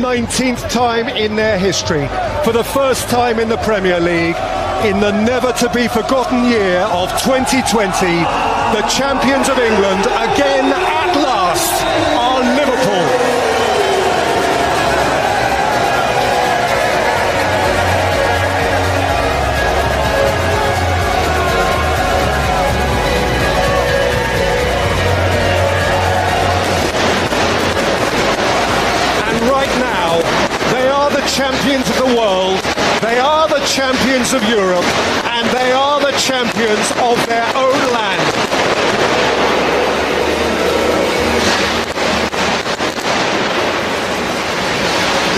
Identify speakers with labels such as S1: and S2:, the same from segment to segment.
S1: 19th time in their history, for the first time in the Premier League, in the never-to-be-forgotten year of 2020, the champions of England, again at last, are Liverpool. Champions of the world, they are the champions of Europe, and they are the champions of their own land.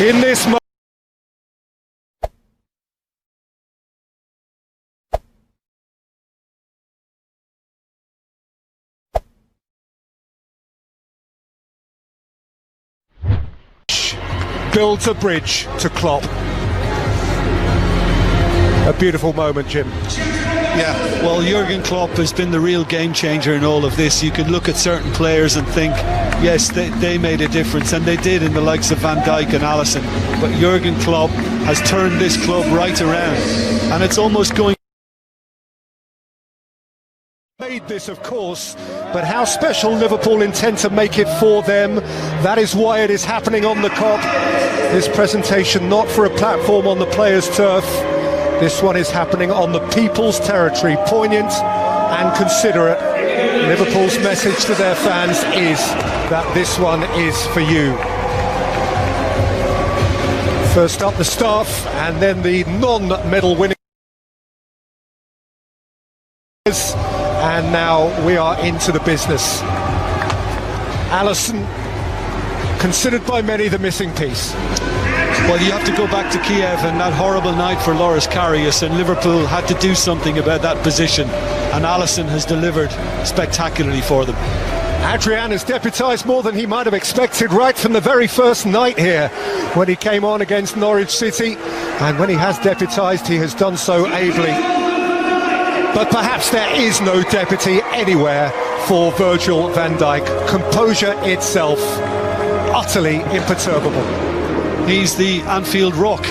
S1: In this moment, builds a bridge to Klopp. A beautiful moment, Jim.
S2: Yeah, well, Jurgen Klopp has been the real game changer in all of this. You can look at certain players and think, yes, they made a difference, and they did in the likes of Van Dijk and Alisson. But Jurgen Klopp has turned this club right around, and it's almost going...
S1: Made this, of course, but how special Liverpool intend to make it for them. That is why it is happening on the Kop. This presentation not for a platform on the players' turf. This one is happening on the people's territory. Poignant and considerate. Liverpool's message to their fans is that this one is for you. First up, the staff, and then the non-medal winning. And now we are into the business. Alisson, considered by many the missing piece.
S2: Well, you have to go back to Kiev and that horrible night for Loris Karius, and Liverpool had to do something about that position, and Alisson has delivered spectacularly for them.
S1: Adrian has deputised more than he might have expected right from the very first night here when he came on against Norwich City, and when he has deputised, he has done so ably. But perhaps there is no deputy anywhere for Virgil van Dijk. Composure itself, utterly imperturbable.
S2: He's the Anfield Rock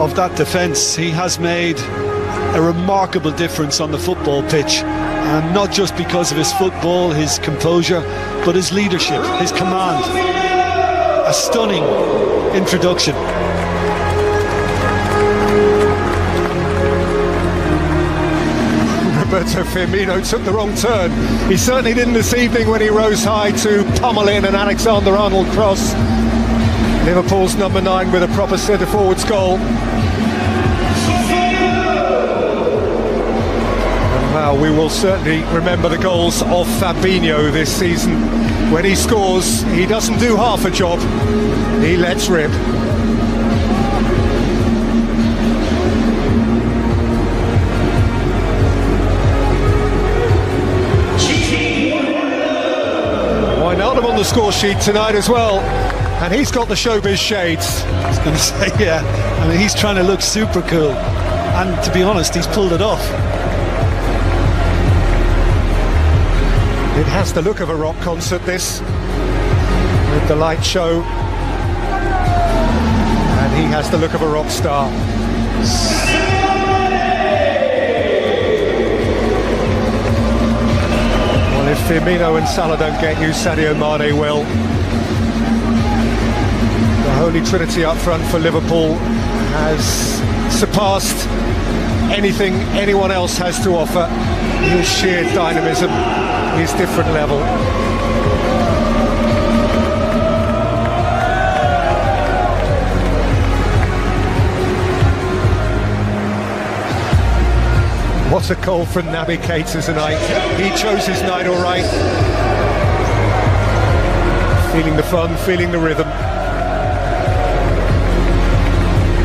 S2: of that defence. He has made a remarkable difference on the football pitch, and not just because of his football, his composure, but his leadership, his command. A stunning introduction.
S1: Roberto Firmino took the wrong turn. He certainly didn't this evening when he rose high to pummel in an Alexander-Arnold cross. Liverpool's number 9 with a proper centre-forwards goal. And well, we will certainly remember the goals of Fabinho this season. When he scores, he doesn't do half a job. He lets rip. On the score sheet tonight as well, and he's got the showbiz shades.
S2: I was going to say, yeah, I mean, he's trying to look super cool, and to be honest, he's pulled it off.
S1: It has the look of a rock concert, this, with the light show, and he has the look of a rock star. If Firmino and Salah don't get you, Sadio Mane will. The Holy Trinity up front for Liverpool has surpassed anything anyone else has to offer. His sheer dynamism, his different level. What a goal from Naby Keita tonight. He chose his night all right. Feeling the fun, feeling the rhythm.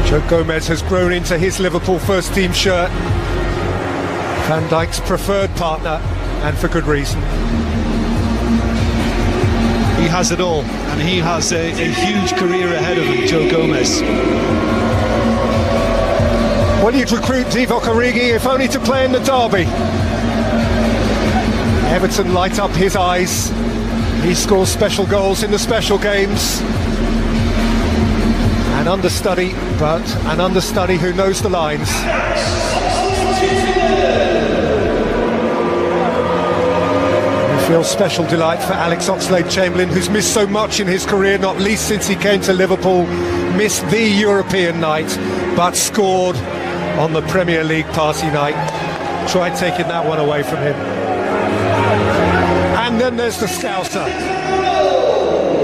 S1: Joe Gomez has grown into his Liverpool first team shirt. Van Dijk's preferred partner, and for good reason.
S2: He has it all, and he has a huge career ahead of him, Joe Gomez.
S1: Well, you'd recruit Divock Origi if only to play in the derby. Everton light up his eyes. He scores special goals in the special games. An understudy, but an understudy who knows the lines. We feel special delight for Alex Oxlade-Chamberlain, who's missed so much in his career, not least since he came to Liverpool, missed the European night, but scored on the Premier League party night. Tried taking that one away from him. And then there's the Scouser.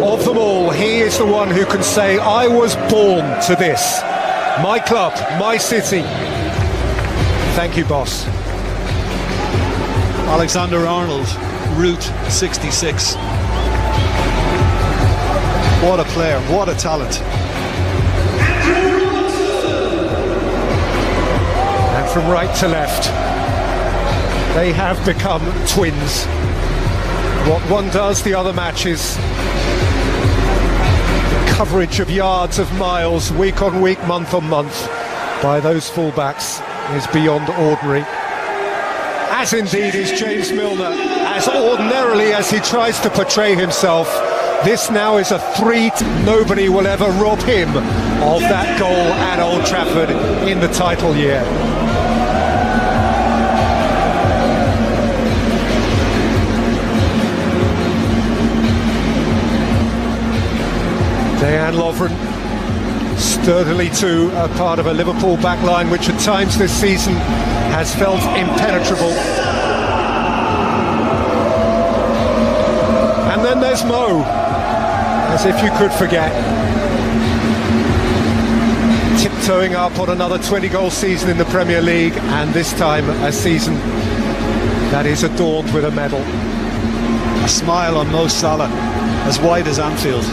S1: Of them all, he is the one who can say, I was born to this. My club, my city. Thank you, boss.
S2: Alexander-Arnold, Route 66. What a player, what a talent.
S1: And from right to left, they have become twins. What one does, the other matches. The coverage of yards, of miles, week on week, month on month, by those fullbacks is beyond ordinary. As indeed is James Milner, as ordinarily as he tries to portray himself. This now is a threat. Nobody will ever rob him of that goal at Old Trafford in the title year. Dejan Lovren, sturdily too, a part of a Liverpool backline which at times this season has felt impenetrable. And then there's Mo, as if you could forget. Tiptoeing up on another 20-goal season in the Premier League, and this time a season that is adorned with a medal.
S2: A smile on Mo Salah, as wide as Anfield.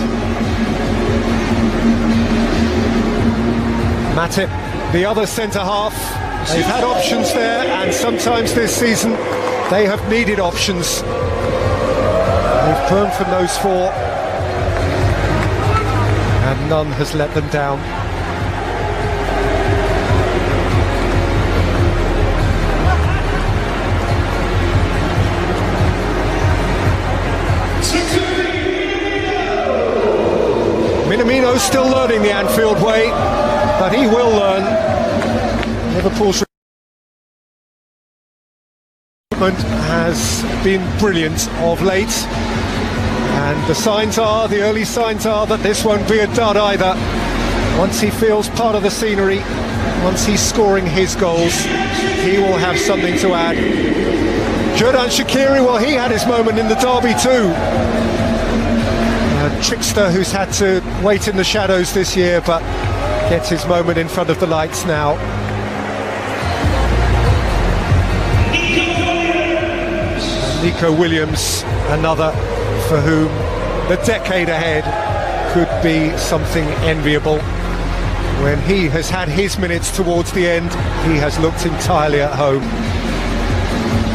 S1: Matip, the other centre-half, they've had options there, and sometimes this season they have needed options. They've burned from those four, and none has let them down. Minamino's still learning the Anfield way, but he will learn. Liverpool's recruitment has been brilliant of late, and the early signs are that this won't be a dud either. Once he feels part of the scenery, once he's scoring his goals, he will have something to add. Xherdan Shaqiri, well, he had his moment in the derby too. A trickster who's had to wait in the shadows this year, but gets his moment in front of the lights now. Nico Williams, another for whom the decade ahead could be something enviable. When he has had his minutes towards the end, he has looked entirely at home.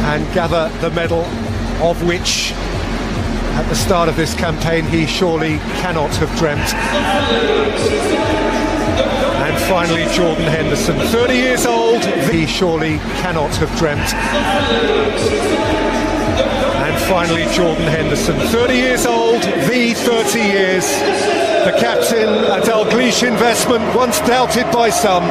S1: And gather the medal of which at the start of this campaign he surely cannot have dreamt. And finally Jordan Henderson, 30 years old, he surely cannot have dreamt. And finally Jordan Henderson, 30 years old, the 30 years. The captain, a Dalglish investment, once doubted by some.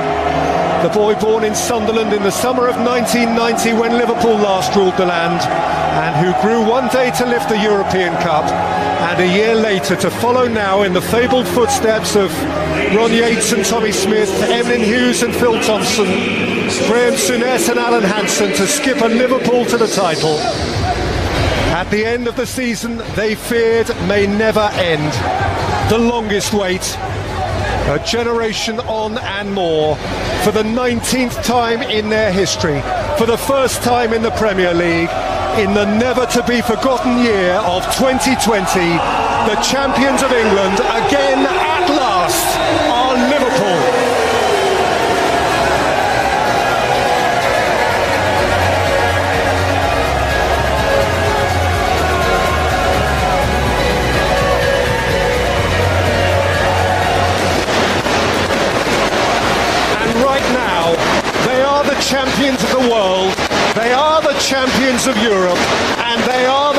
S1: The boy born in Sunderland in the summer of 1990 when Liverpool last ruled the land, and who grew one day to lift the European Cup, and a year later to follow now in the fabled footsteps of Ron Yates and Tommy Smith, Emlyn Hughes and Phil Thompson, Graham Souness and Alan Hansen, to skip a Liverpool to the title. At the end of the season they feared may never end. The longest wait, a generation on and more, for the 19th time in their history, for the first time in the Premier League, in the never-to-be-forgotten year of 2020, the champions of England again at last are Liverpool. Champions of the world, they are the champions of Europe, and they are